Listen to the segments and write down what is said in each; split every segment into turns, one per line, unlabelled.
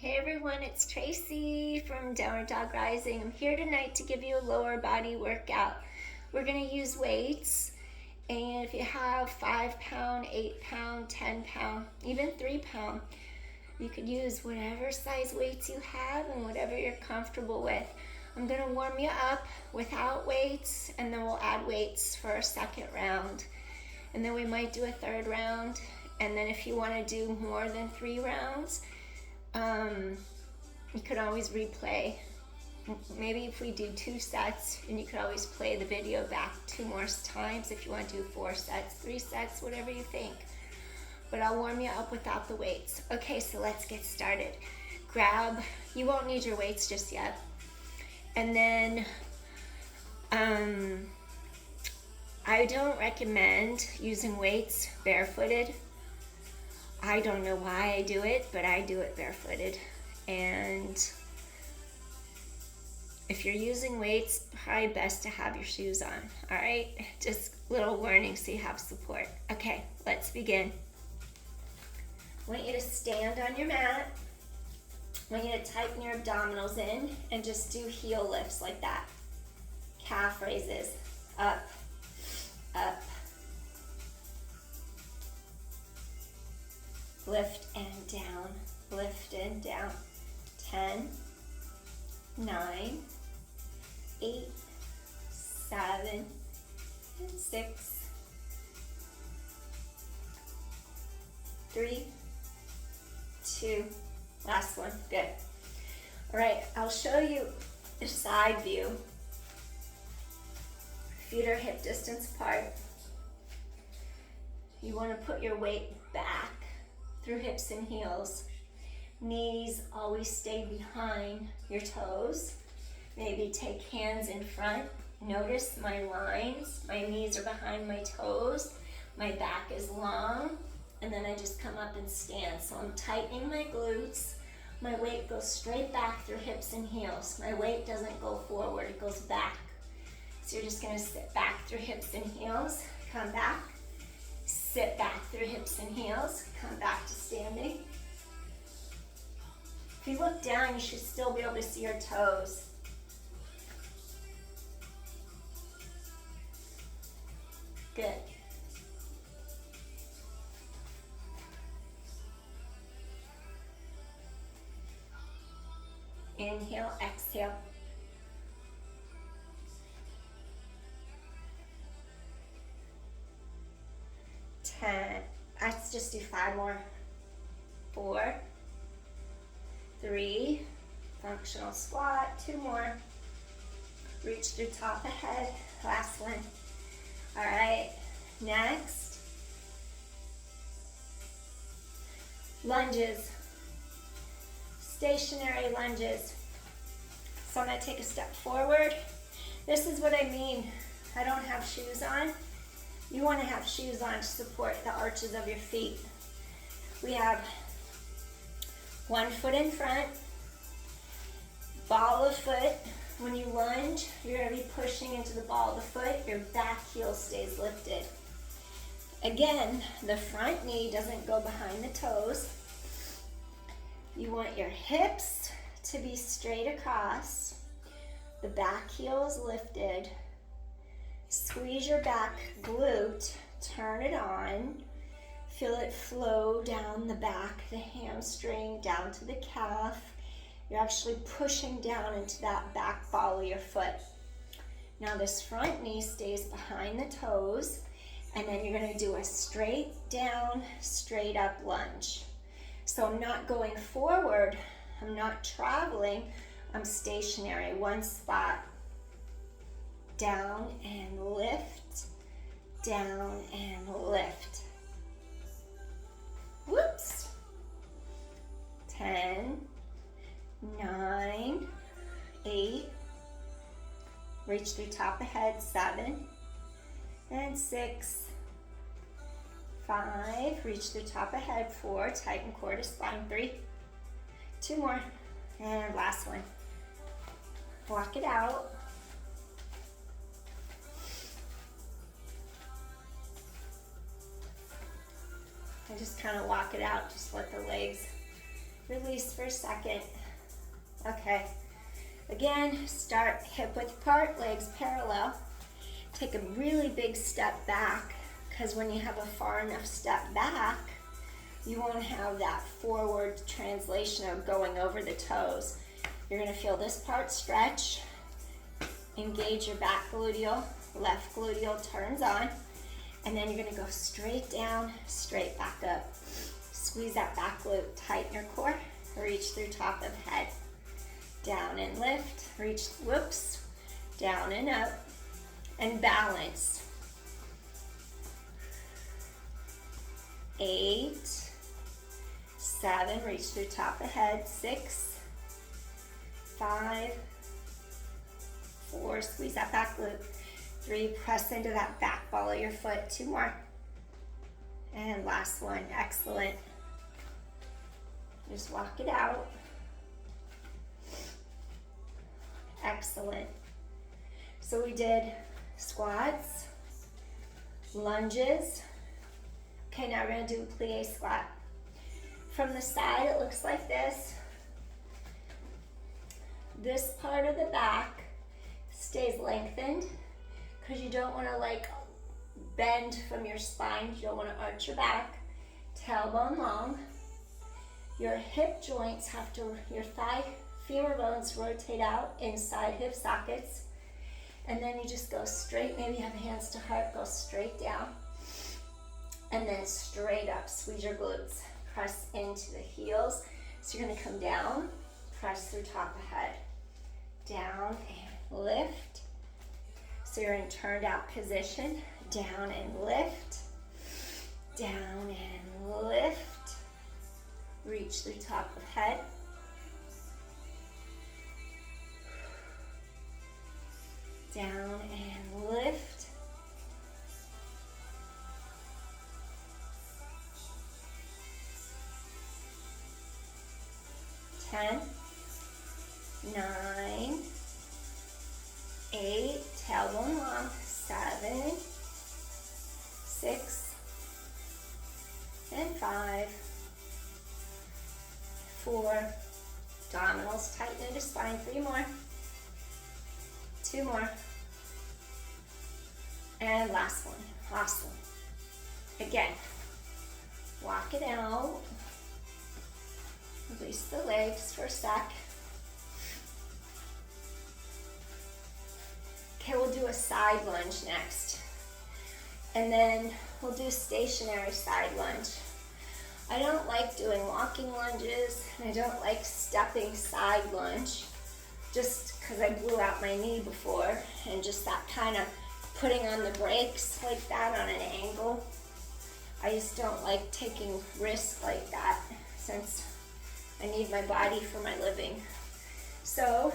Hey everyone, it's Traci from Downward Dog Rising. I'm here tonight to give you a lower body workout. We're going to use weights, and if you have 5 pound, 8 pound, 10 pound, even 3 pound, you could use whatever size weights you have and whatever you're comfortable with. I'm going to warm you up without weights, and then we'll add weights for a second round. And then we might do a third round, and then if you want to do more than 3 rounds, you could always replay. Maybe if we do 2 sets, and you could always play the video back 2 more times if you want to do 4 sets, 3 sets, whatever you think. But I'll warm you up without the weights. Okay, so let's get started. You won't need your weights just yet. And then, I don't recommend using weights barefooted. I don't know why I do it, but I do it barefooted. And if you're using weights, probably best to have your shoes on, all right? Just little warning so you have support. Okay, let's begin. I want you to stand on your mat. I want you to tighten your abdominals in and just do heel lifts like that. Calf raises, up, up. Lift and down, lift and down. 10, 9, 8, 7, and 6, 3, 2, last one, good. All right, I'll show you the side view. Feet are hip distance apart. You want to put your weight back through hips and heels. Knees always stay behind your toes. Maybe take hands in front. Notice my lines. My knees are behind my toes. My back is long. And then I just come up and stand. So I'm tightening my glutes. My weight goes straight back through hips and heels. My weight doesn't go forward, it goes back. So you're just gonna sit back through hips and heels, come back, sit back through hips and heels, come back to standing. If you look down, you should still be able to see your toes. Good. Inhale, exhale. Let's just do 5 more. 4, 3, functional squat, 2 more. Reach through top of head, last one. All right, next. Lunges, stationary lunges. So I'm gonna take a step forward. This is what I mean. I don't have shoes on. You want to have shoes on to support the arches of your feet. We have 1 foot in front, ball of foot. When you lunge, you're going to be pushing into the ball of the foot. Your back heel stays lifted. Again, the front knee doesn't go behind the toes. You want your hips to be straight across. The back heel is lifted. Squeeze your back glute, turn it on, feel it flow down the back, the hamstring, down to the calf. You're actually pushing down into that back ball of your foot. Now this front knee stays behind the toes, and then you're gonna do a straight down, straight up lunge. So I'm not going forward, I'm not traveling, I'm stationary, one spot. Down and lift, down and lift. Whoops. 10, 9, 8, reach through top of head, 7, and 6, 5, reach through top of head, 4, tighten core to spine, 3, 2 more, and last one. Walk it out. And just kind of walk it out, just let the legs Release for a second. Okay. Again, start hip width apart, legs parallel. Take a really big step back, because when you have a far enough step back, you won't have that forward translation of going over the toes. You're gonna feel this part stretch, engage your back gluteal, left gluteal turns on, and then you're gonna go straight down, straight back up. Squeeze that back glute, tighten your core, reach through top of head. Down and lift, reach, whoops, down and up, and balance. 8, 7, reach through top of head, 6, 5, 4, squeeze that back glute, 3, press into that back ball of your foot, 2 more, and last one, excellent. Just walk it out. Excellent. So we did squats, lunges. Okay, now we're gonna do a plie squat. From the side, it looks like this. This part of the back stays lengthened because you don't wanna like bend from your spine. You don't wanna arch your back. Tailbone long. Your hip joints have to, your thigh, femur bones rotate out inside hip sockets, and then you just go straight, maybe have hands to heart, go straight down, and then straight up, squeeze your glutes, press into the heels. So you're gonna come down, press through top of head, down and lift. So you're in turned out position, down and lift, down and lift, reach through top of head, down and lift. Ten, 9, 8, tailbone long, 7, 6, and 5, 4, abdominals tighten into spine, 3 more, 2 more, and last one. Awesome. Again, walk it out, release the legs for a sec. Okay, we'll do a side lunge next, and then we'll do stationary side lunge. I don't like doing walking lunges, and I don't like stepping side lunge, just because I blew out my knee before, and just that kind of putting on the brakes like that on an angle. I just don't like taking risks like that, since I need my body for my living. So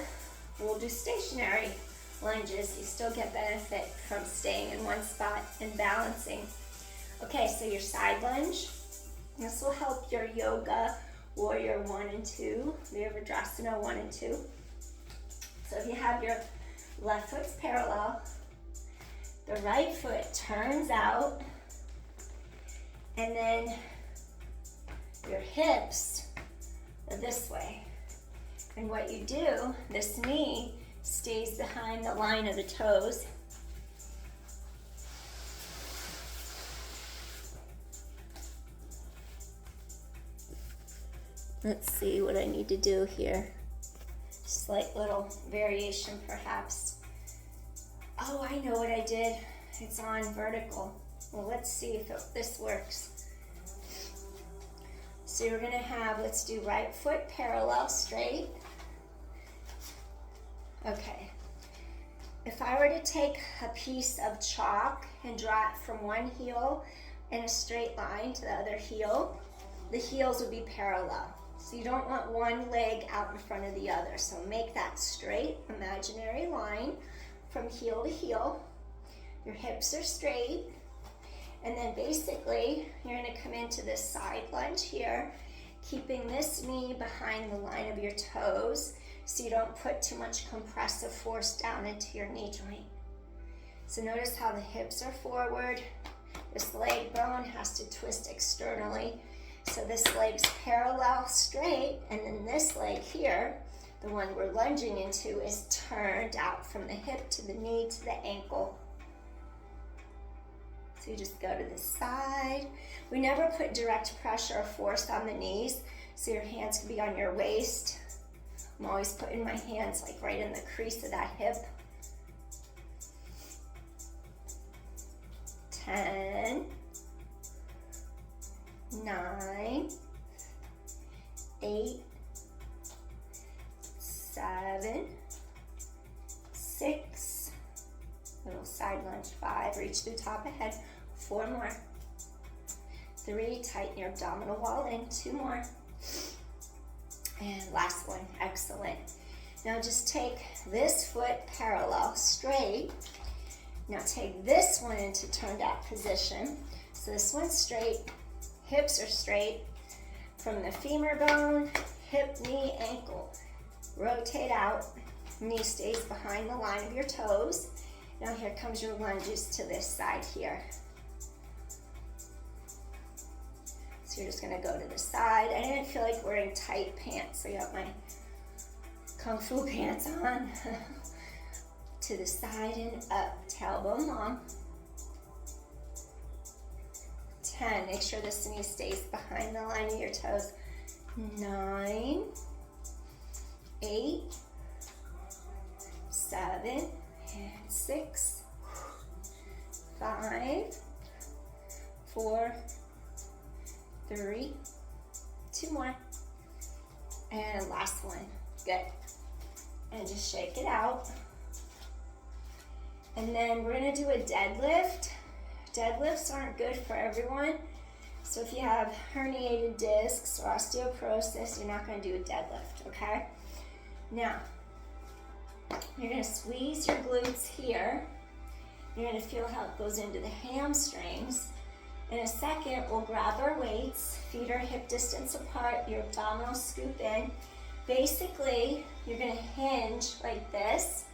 we'll do stationary lunges. You still get benefit from staying in one spot and balancing. Okay, so your side lunge. This will help your yoga warrior 1 and 2, the Virasana 1 and 2. So if you have your left foot's parallel, the right foot turns out, and then your hips are this way. And what you do, this knee stays behind the line of the toes. Let's see what I need to do here. Slight little variation perhaps. Oh, I know what I did. It's on vertical. Well, let's see if this works. So you're gonna have, let's do right foot parallel straight. Okay. If I were to take a piece of chalk and draw it from one heel in a straight line to the other heel, the heels would be parallel. So you don't want one leg out in front of the other. So make that straight, imaginary line from heel to heel. Your hips are straight. And then basically, you're gonna come into this side lunge here, keeping this knee behind the line of your toes so you don't put too much compressive force down into your knee joint. So notice how the hips are forward. This leg bone has to twist externally. So this leg's parallel straight, and then this leg here, the one we're lunging into, is turned out from the hip to the knee to the ankle. So you just go to the side. We never put direct pressure or force on the knees, so your hands can be on your waist. I'm always putting my hands like right in the crease of that hip. 10, 9, 8, 7, 6, little side lunge, 5, reach through top of head, 4 more, 3, tighten your abdominal wall in, 2 more, and last one, excellent. Now just take this foot parallel, straight. Now take this one into turned out position. So this one's straight, hips are straight, from the femur bone, hip, knee, ankle. Rotate out, knee stays behind the line of your toes. Now here comes your lunges to this side here. So you're just gonna go to the side. I didn't feel like wearing tight pants, so I got my Kung Fu pants on. To the side and up, tailbone long. 10, make sure this knee stays behind the line of your toes. 9, 8, 7, and 6, 5, 4, 3, 2 more, and last one, good. And just shake it out. And then we're gonna do a deadlift. Deadlifts aren't good for everyone. So if you have herniated discs or osteoporosis, you're not gonna do a deadlift, okay? Now, you're gonna squeeze your glutes here. You're gonna feel how it goes into the hamstrings. In a second, we'll grab our weights, feet are hip distance apart, your abdominals scoop in. Basically, you're gonna hinge like this.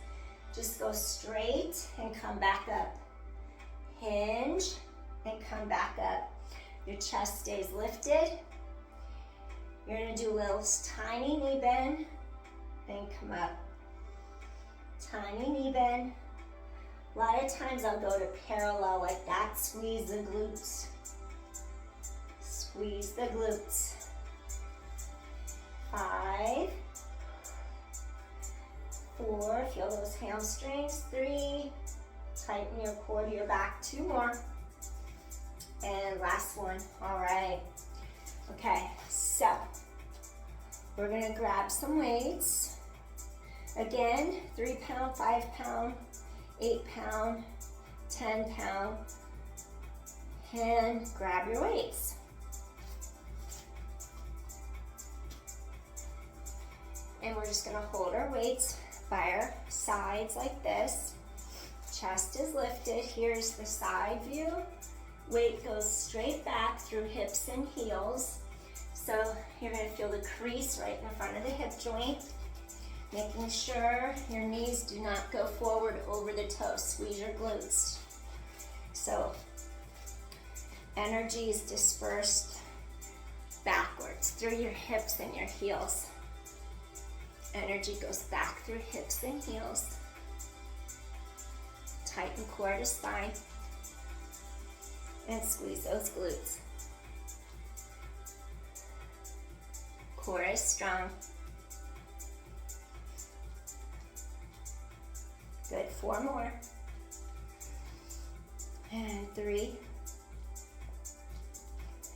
Just go straight and come back up. Hinge and come back up. Your chest stays lifted. You're gonna do a little tiny knee bend and come up. Tiny knee bend. A lot of times I'll go to parallel like that. Squeeze the glutes. Squeeze the glutes. 5, 4, feel those hamstrings. 3, tighten your core to your back. 2 more. And last one. All right. Okay, so we're gonna grab some weights. Again, 3 pound, 5 pound, 8 pound, 10 pound, and grab your weights. And we're just gonna hold our weights by our sides like this. Chest is lifted. Here's the side view. Weight goes straight back through hips and heels. So you're gonna feel the crease right in the front of the hip joint. Making sure your knees do not go forward over the toes. Squeeze your glutes. So energy is dispersed backwards through your hips and your heels. Energy goes back through hips and heels. Tighten core to spine. And squeeze those glutes. Core is strong. Good, 4 more. And 3.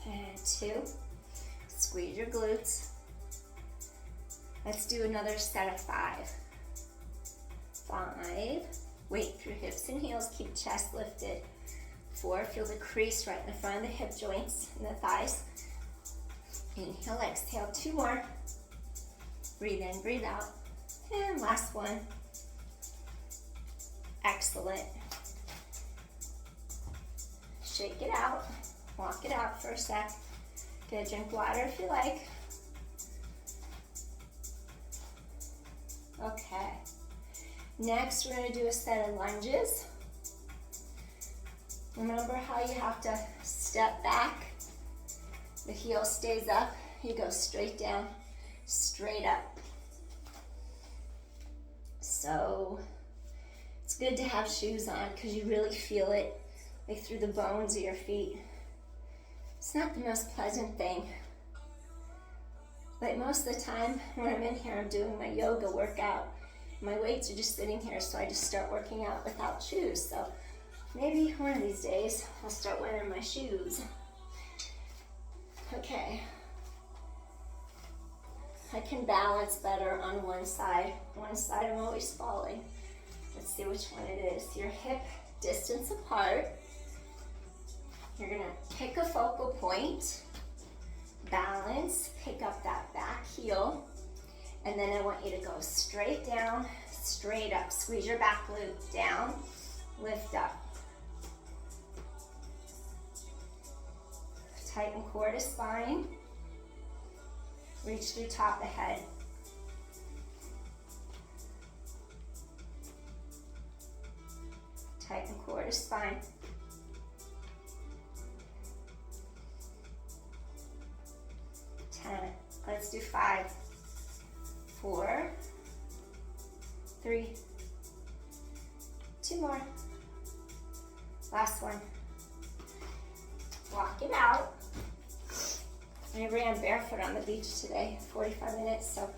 And 2. Squeeze your glutes. Let's do another set of 5. 5. Weight through hips and heels. Keep chest lifted. 4. Feel the crease right in the front of the hip joints and the thighs. Inhale, exhale. 2 more. Breathe in, breathe out. And last one. Excellent. Shake it out. Walk it out for a sec. Get a drink of water if you like. Okay. Next, we're going to do a set of lunges. Remember how you have to step back The heel stays up, you go straight down, straight up. So it's good to have shoes on because you really feel it like through the bones of your feet. It's not the most pleasant thing. But most of the time when I'm in here, I'm doing my yoga workout. My weights are just sitting here, so I just start working out without shoes. So maybe one of these days I'll start wearing my shoes. Okay. I can balance better on one side. One side I'm always falling. Let's see which one it is. Your hip distance apart. You're gonna pick a focal point, balance, pick up that back heel, and then I want you to go straight down, straight up. Squeeze your back glute down, lift up. Tighten core to spine. Reach through top of head. Tighten core to spine. Let's do 5, 4, 3, 2 more. Last one. Walk it out. I ran barefoot on the beach today, 45 minutes, so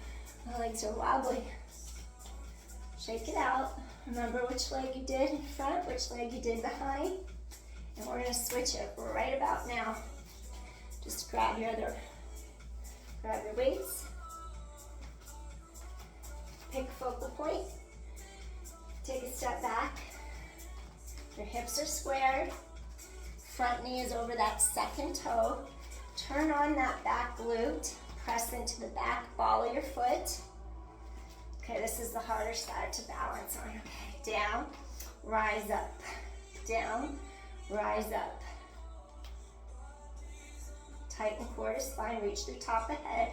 my legs are wobbly. Shake it out. Remember which leg you did in front, which leg you did behind, and we're gonna switch it right about now. Just grab your weights, pick focal point, take a step back, your hips are squared, front knee is over that second toe, turn on that back glute, press into the back ball of your foot. Okay, this is the harder side to balance on. Okay, down, rise up, down, rise up. Tighten core to spine, reach through top of head.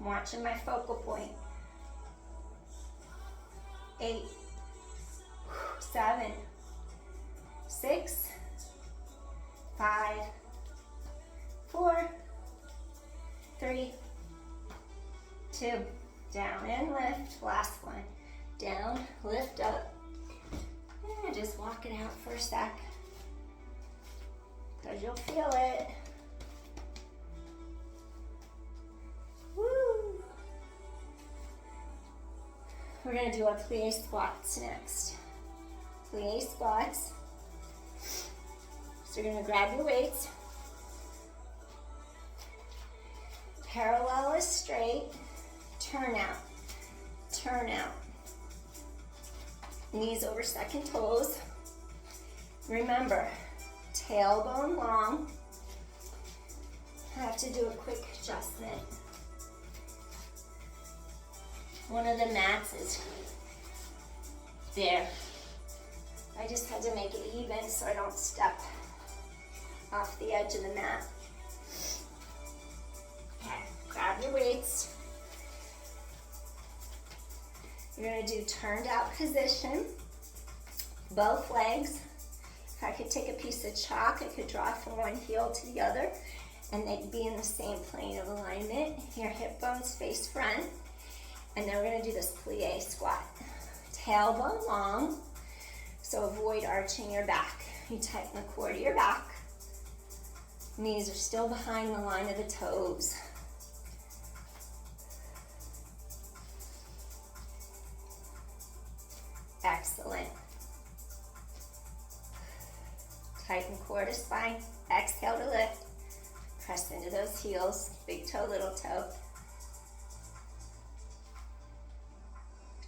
I'm watching my focal point. 8, 7, 6, 5, 4, 3, 2, down and lift. Last one. Down, lift up. And just walk it out for a sec, because you'll feel it. Woo! We're going to do our plie squats next. Plie squats. So you're going to grab your weights. Parallel is straight. Turn out. Turn out. Knees over second toes. Remember, tailbone long. I have to do a quick adjustment. One of the mats is there. I just had to make it even so I don't step off the edge of the mat. Okay, grab your weights. You're going to do turned out position, both legs. If I could take a piece of chalk, I could draw from one heel to the other, and they'd be in the same plane of alignment. Your hip bones face front, and then we're going to do this plie squat. Tailbone long, so avoid arching your back. You tighten the core to your back. Knees are still behind the line of the toes. Excellent. Tighten core to spine. Exhale to lift. Press into those heels. Big toe, little toe.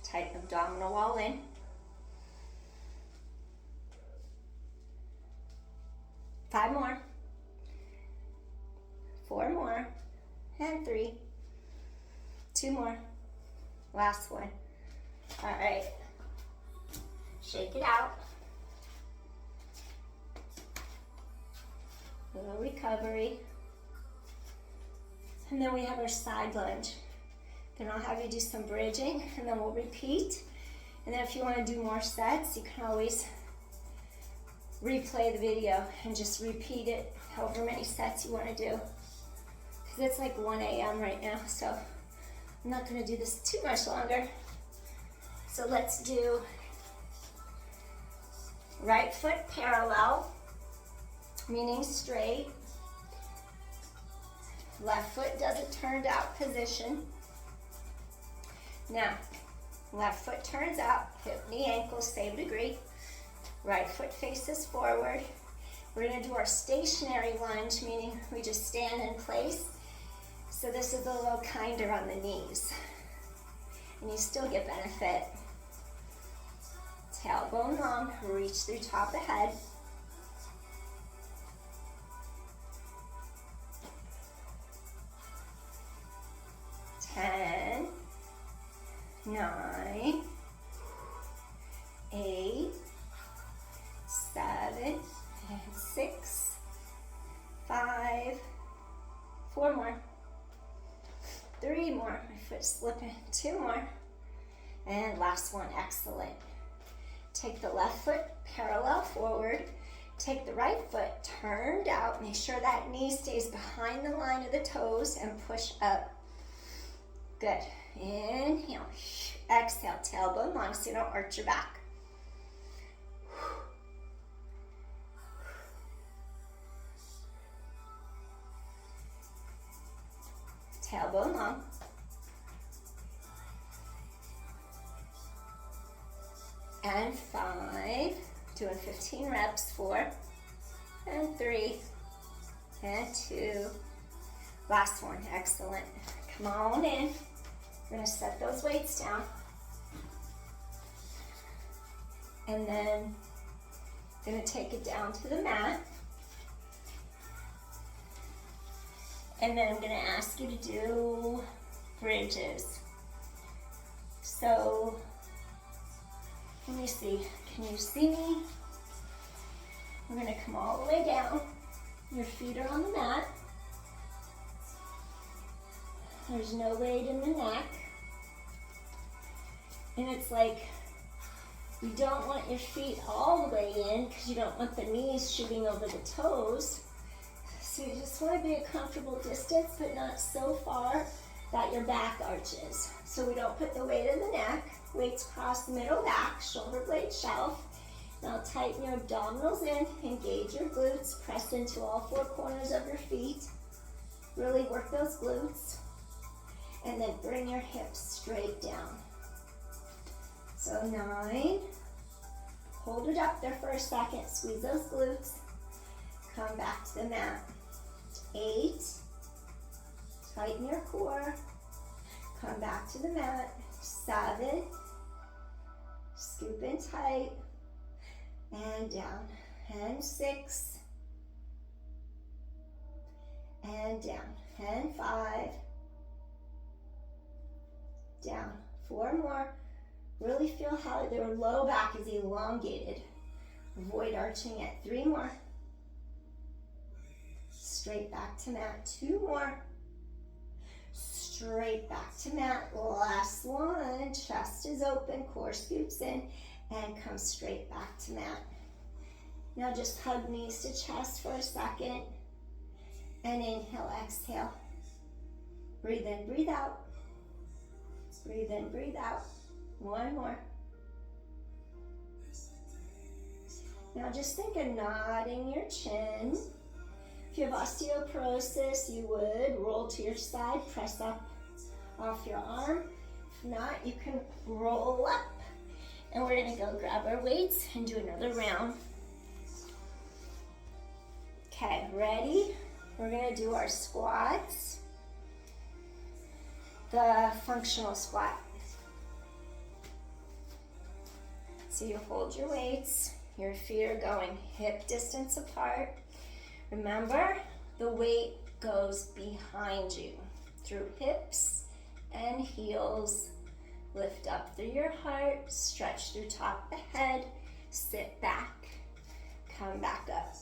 Tighten abdominal wall in. Five more. 4 more. And 3. 2 more. Last one. All right. Shake it out. Little recovery. And then we have our side lunge. Then I'll have you do some bridging, and then we'll repeat. And then if you want to do more sets, you can always replay the video and just repeat it however many sets you want to do. Because it's like 1 a.m. right now, so I'm not going to do this too much longer. So let's do right foot parallel, meaning straight. Left foot does a turned out position. Now, left foot turns out, hip, knee, ankle, same degree. Right foot faces forward. We're going to do our stationary lunge, meaning we just stand in place. So this is a little kinder on the knees. And you still get benefit. Tailbone long, reach through top of head. Ten, 9, 8, 7, and 6, 5, 4 more, 3 more, my foot's slipping, 2 more, and last one, excellent. Take the left foot parallel forward, take the right foot turned out, make sure that knee stays behind the line of the toes and push up. Good. Inhale. Exhale. Tailbone long so you don't arch your back. Tailbone long. And 5. Doing 15 reps. 4. And 3. And 2. Last one. Excellent. Come on in. We're going to set those weights down. And then I'm going to take it down to the mat. And then I'm going to ask you to do bridges. So, let me see. Can you see me? We're going to come all the way down. Your feet are on the mat. There's no weight in the neck. And it's like, you don't want your feet all the way in because you don't want the knees shooting over the toes. So you just want to be a comfortable distance, but not so far that your back arches. So we don't put the weight in the neck. Weights cross the middle back, shoulder blade shelf. Now tighten your abdominals in, engage your glutes, press into all 4 corners of your feet. Really work those glutes. And then bring your hips straight down. So 9, hold it up there for a second, squeeze those glutes, come back to the mat. 8, tighten your core, come back to the mat. 7, scoop in tight, and down. And 6, and down. And 5, down. 4 more. Really feel how their low back is elongated. Avoid arching it. 3 more. Straight back to mat. 2 more. Straight back to mat. Last one. Chest is open. Core scoops in. And come straight back to mat. Now just hug knees to chest for a second. And inhale, exhale. Breathe in, breathe out. Breathe in, breathe out. 1 more. Now just think of nodding your chin. If you have osteoporosis, you would roll to your side, press up off your arm. If not, you can roll up. And we're gonna go grab our weights and do another round. Okay, ready? We're gonna do our squats. The functional squat. So you hold your weights, your feet are going hip distance apart. Remember, the weight goes behind you through hips and heels. Lift up through your heart, stretch through top of the head, sit back, come back up.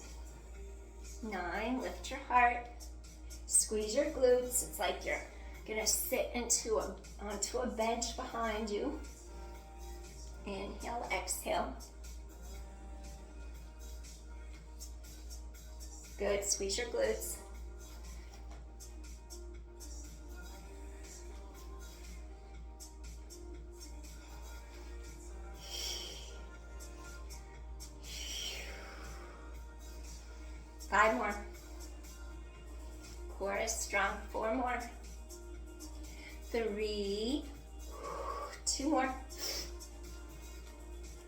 9, lift your heart, squeeze your glutes. It's like you're gonna sit onto a bench behind you. Inhale, exhale. Good, squeeze your glutes. Five more. Core is strong. Four more. Three. Two more.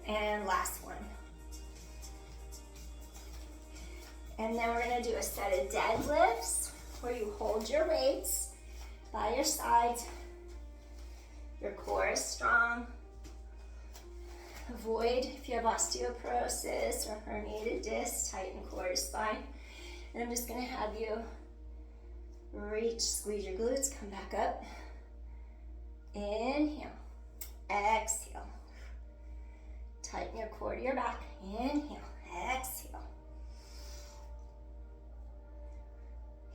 And last one. And then we're gonna do a set of deadlifts where you hold your weights by your sides. Your core is strong. Avoid, if you have osteoporosis or herniated disc, tighten core, spine. And I'm just gonna have you reach, squeeze your glutes, come back up. Inhale, exhale. Tighten your core to your back. Inhale, exhale.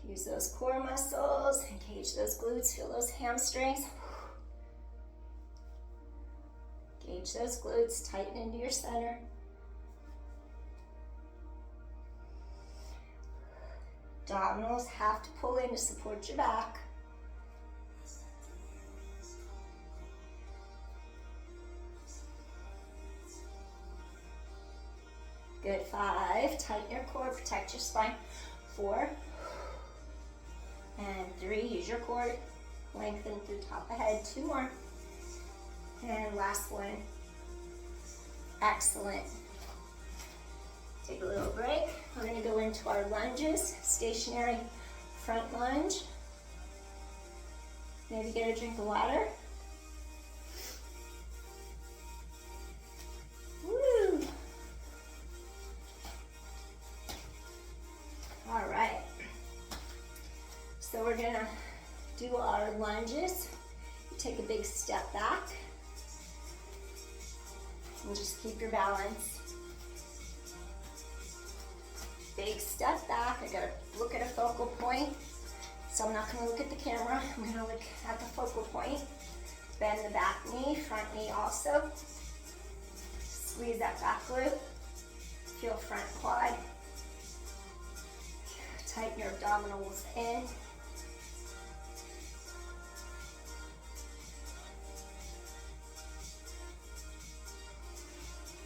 Use those core muscles, engage those glutes, feel those hamstrings. Engage those glutes, tighten into your center. Abdominals have to pull in to support your back. Good, 5, tighten your core, protect your spine. 4, and 3, use your core, lengthen through top of head. 2 more. And last one. Excellent. Take a little break. We're gonna go into our lunges. Stationary front lunge. Maybe get a drink of water. Woo! All right. So we're gonna do our lunges. You take a big step back. And just keep your balance. Big step back. I gotta look at a focal point. So I'm not gonna look at the camera. I'm gonna look at the focal point. Bend the back knee, front knee also. Squeeze that back glute. Feel front quad. Tighten your abdominals in.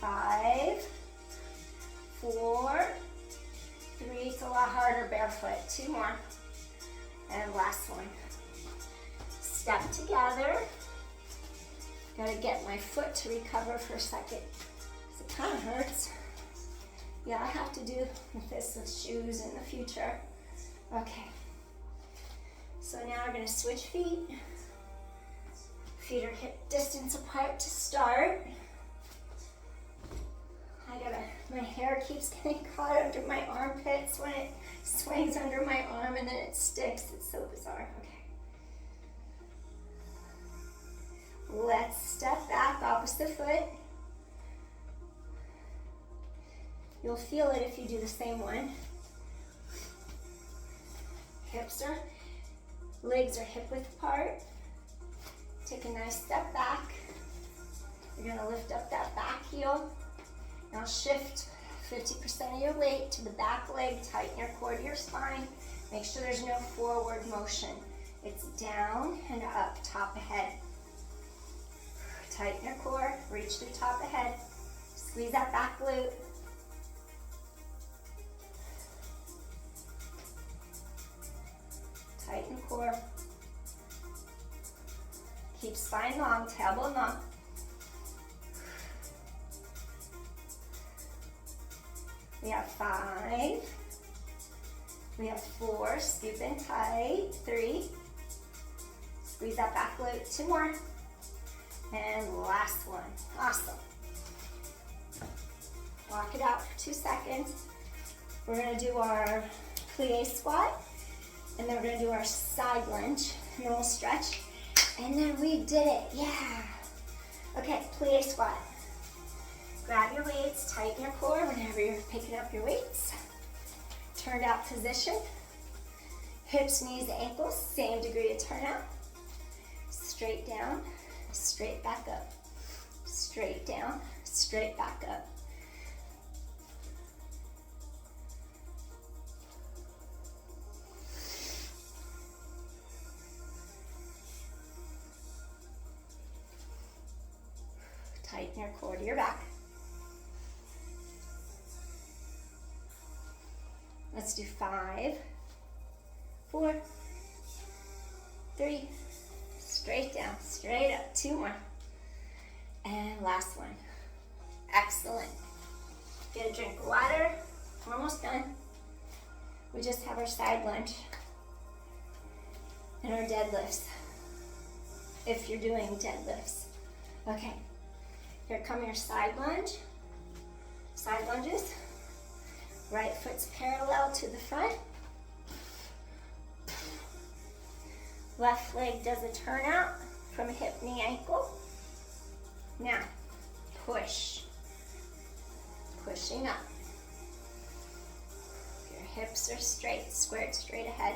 Five, 4, 3, it's a lot harder barefoot. 2 more. And last one. Step together. Gotta get my foot to recover for a second. It kind of hurts. Yeah, I have to do this with shoes in the future. Okay. So now we're gonna switch feet. Feet are hip distance apart to start. My hair keeps getting caught under my armpits when it swings under my arm and then it sticks. It's so bizarre. Okay. Let's step back, opposite foot. You'll feel it if you do the same one. Legs are hip width apart. Take a nice step back. You're gonna lift up that back heel. Now shift 50% of your weight to the back leg, tighten your core to your spine. Make sure there's no forward motion. It's down and up, top of head. Tighten your core, reach through top of head. Squeeze that back glute. Tighten core. Keep spine long, tailbone long. We have 5. We have 4, scoop in tight. 3. Squeeze that back glute. 2 more. And last one. Awesome. Walk it out for 2 seconds. We're gonna do our plie squat, and then we're gonna do our side lunge, and then we'll stretch, and then we did it, yeah. Okay, plie squat. Grab your weights, tighten your core whenever you're picking up your weights. Turned out position. Hips, knees, ankles, same degree of turnout. Straight down, straight back up. Straight down, straight back up. Tighten your core to your back. Let's do 5, 4, 3, straight down, straight up. 2 more. And last one. Excellent. Get a drink of water. We're almost done. We just have our side lunge and our deadlifts, if you're doing deadlifts. Okay, here come your side lunge, side lunges. Right foot's parallel to the front. Left leg does a turnout from hip, knee, ankle. Now, push. Pushing up. Your hips are straight, squared straight ahead.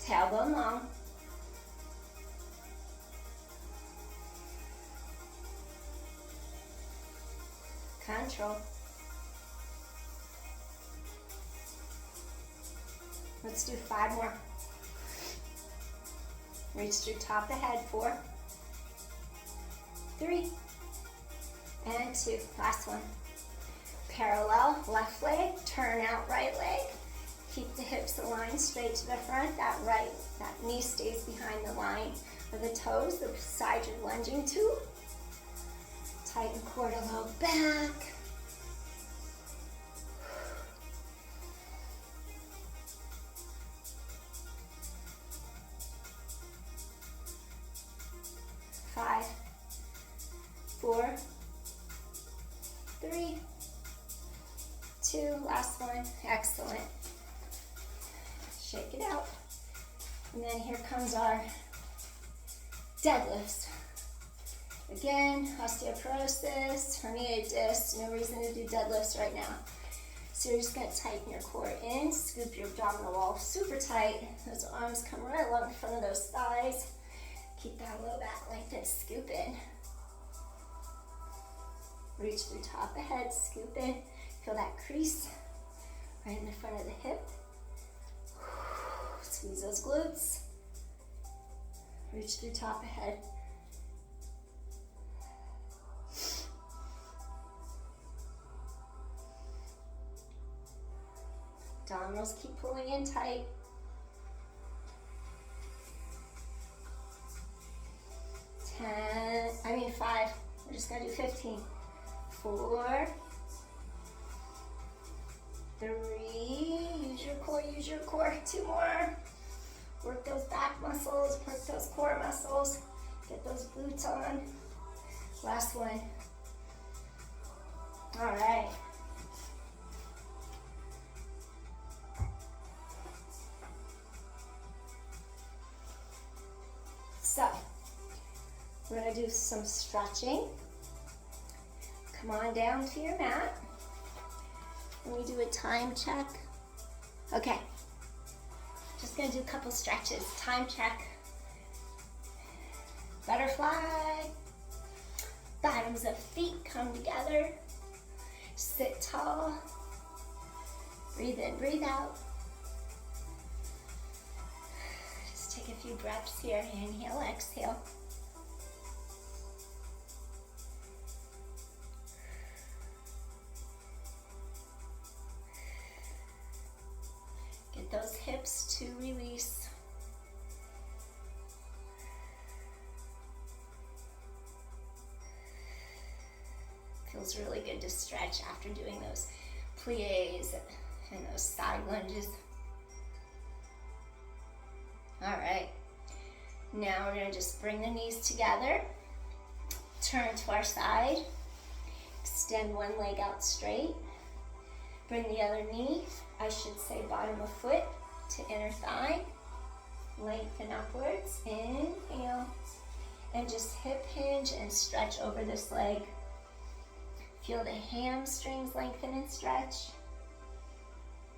Tailbone long. Control. Let's do 5 more. Reach through top of the head. 4, 3, and 2. Last one. Parallel left leg, turn out right leg. Keep the hips aligned straight to the front. That knee stays behind the line of the toes, the side you're lunging to. Tighten core to low back. Five, 4, 3, 2, last one. Excellent. Shake it out. And then here comes our deadlifts. Again, osteoporosis, herniated discs, no reason to do deadlifts right now. So you're just gonna tighten your core in, scoop your abdominal wall super tight. Those arms come right along in front of those thighs. Keep that low back lengthened, scoop in. Reach through top of head, scoop in. Feel that crease right in the front of the hip. Squeeze those glutes. Reach through top of head. Abdominals keep pulling in tight. 5. We're just gonna do 15. 4, 3, use your core. 2 more. Work those back muscles, work those core muscles. Get those glutes on. Last one. All right. So, we're gonna do some stretching. Come on down to your mat. And we do a time check. Okay. Just gonna do a couple stretches. Time check. Butterfly. Bottoms of feet come together. Sit tall. Breathe in, breathe out. Just take a few breaths here. Inhale, exhale. Get those hips to release. Feels really good to stretch after doing those plies and those side lunges. All right, now we're gonna just bring the knees together, turn to our side, extend one leg out straight, bring the other knee, I should say bottom of foot to inner thigh, lengthen upwards, inhale, and just hip hinge and stretch over this leg. Feel the hamstrings lengthen and stretch.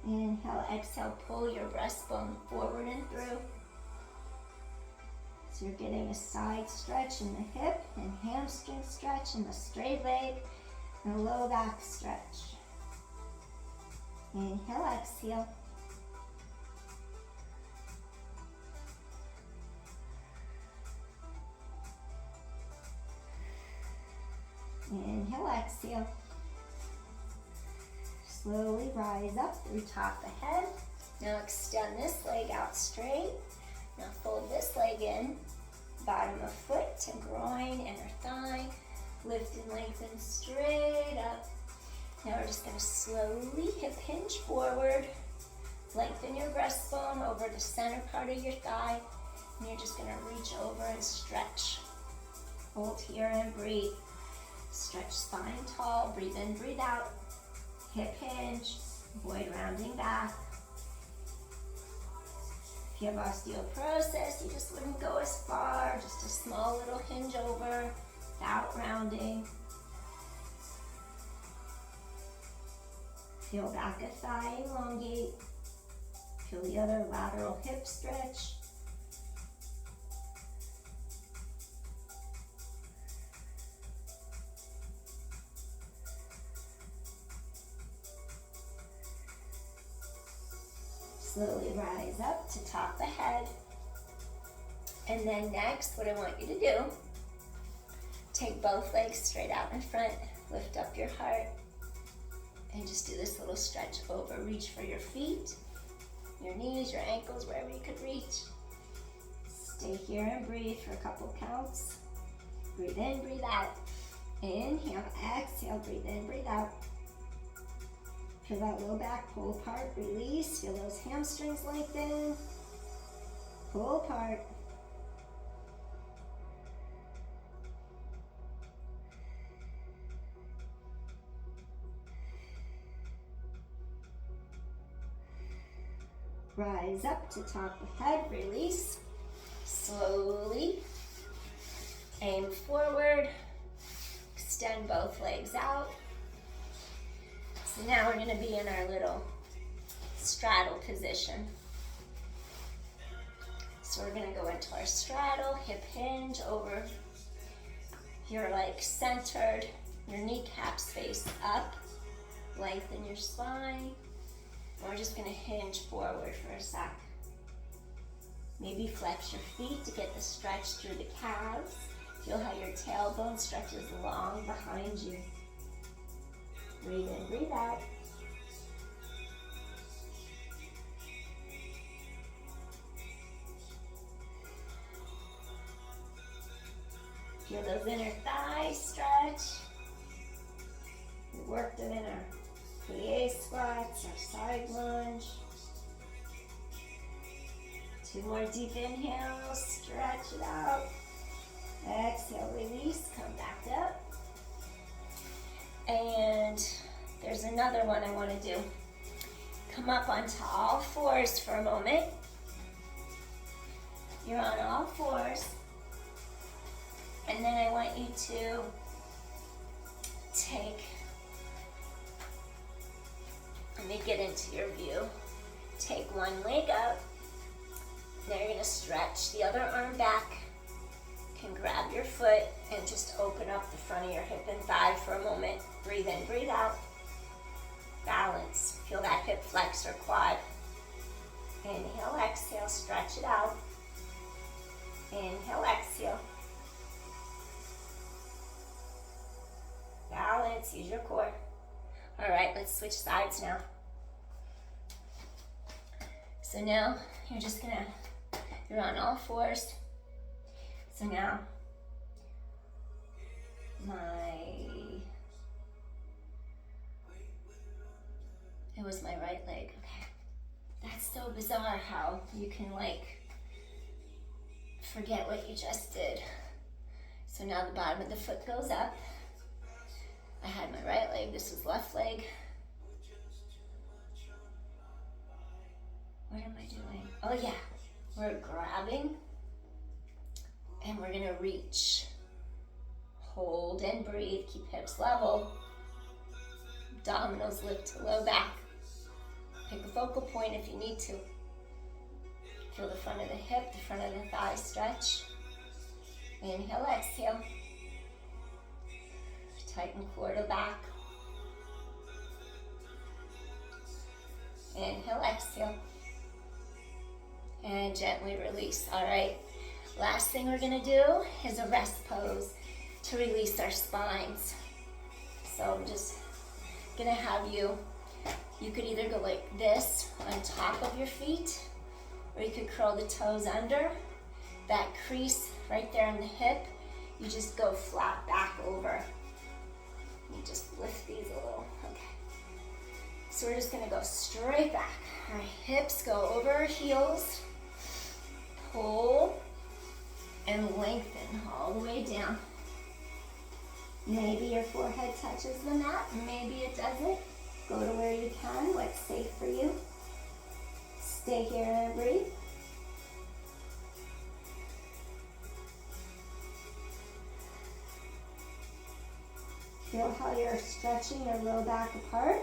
Inhale, exhale, pull your breastbone forward and through. So you're getting a side stretch in the hip and hamstring stretch in the straight leg and a low back stretch. Inhale, exhale. Inhale, exhale. Slowly rise up through top of head. Now extend this leg out straight. Now fold this leg in. Bottom of foot to groin, inner thigh. Lift and lengthen straight up. Now we're just going to slowly hip hinge forward. Lengthen your breastbone over the center part of your thigh. And you're just going to reach over and stretch. Hold here and breathe. Stretch spine tall. Breathe in, breathe out. Hip hinge. Avoid rounding back. If you have osteoporosis, you just wouldn't go as far. Just a small little hinge over without rounding. Feel back of thigh elongate. Feel the other lateral hip stretch. Slowly rise up to top the head. And then next, what I want you to do, take both legs straight out in front, lift up your heart, and just do this little stretch over. Reach for your feet, your knees, your ankles, wherever you could reach. Stay here and breathe for a couple counts. Breathe in, breathe out. Inhale, exhale, breathe in, breathe out. Feel that low back, pull apart, release. Feel those hamstrings lengthen. Pull apart. Rise up to top of head, release. Slowly. Aim forward. Extend both legs out. So now we're going to be in our little straddle position. So we're going to go into our straddle, hip hinge over. You're like centered, your kneecaps face up, lengthen your spine. We're just going to hinge forward for a sec. Maybe flex your feet to get the stretch through the calves. Feel how your tailbone stretches long behind you. Breathe in, breathe out. Feel those inner thighs stretch. We work them in our plie squats, our side lunge. 2 more deep inhales, stretch it out. Exhale, release, come back up. And there's another one I want to do. Come up onto all fours for a moment. You're on all fours. And then I want you to take, let me get into your view. Take one leg up. Now you're going to stretch the other arm back. You can grab your foot and just open up the front of your hip and thigh for a moment. Breathe in, breathe out. Balance. Feel that hip flex or quad. Inhale, exhale, stretch it out. Inhale, exhale. Balance, use your core. All right, let's switch sides now. So now you're just gonna, you're on all fours. So now, it was my right leg, okay. That's so bizarre how you can like forget what you just did. So now the bottom of the foot goes up. I had my right leg, this is left leg. What am I doing? Oh yeah, we're grabbing and we're gonna reach. Hold and breathe, keep hips level. Abdominals lift to low back. Pick a focal point if you need to. Feel the front of the hip, the front of the thigh stretch. Inhale, exhale. Tighten core to back. Inhale, exhale. And gently release. All right. Last thing we're gonna do is a rest pose to release our spines. So I'm just gonna have you could either go like this on top of your feet, or you could curl the toes under. That crease right there in the hip, you just go flat back over. You just lift these a little, okay. So we're just gonna go straight back. Our hips go over our heels, pull, and lengthen all the way down. Maybe your forehead touches the mat, maybe it doesn't. Go to where you can, what's safe for you. Stay here and breathe. Feel how you're stretching your low back apart.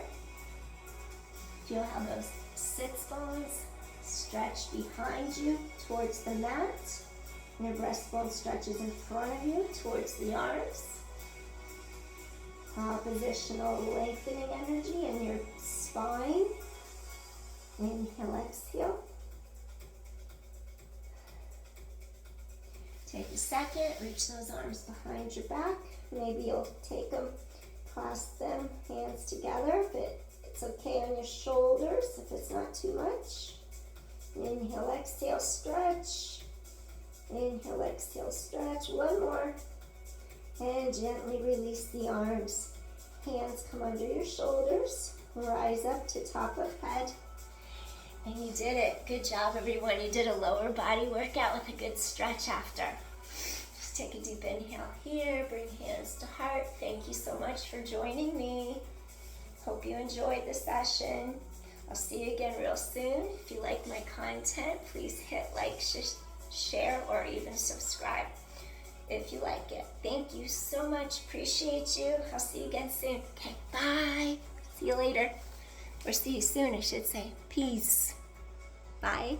Feel how those sits bones stretch behind you towards the mat. And your breastbone stretches in front of you towards the arms. Positional lengthening energy in your spine. Inhale, exhale. Take a second, reach those arms behind your back. Maybe you'll take them, clasp them, hands together. It's okay on your shoulders if it's not too much. Inhale, exhale, stretch. Inhale, exhale, stretch. One more. And gently release the arms. Hands come under your shoulders. Rise up to top of head. And you did it. Good job, everyone. You did a lower body workout with a good stretch after. Just take a deep inhale here. Bring hands to heart. Thank you so much for joining me. Hope you enjoyed the session. I'll see you again real soon. If you like my content, please hit like, share, or even subscribe if you like it. Thank you so much. Appreciate you. I'll see you again soon. Okay, bye. See you later. Or see you soon, I should say. Peace. Bye.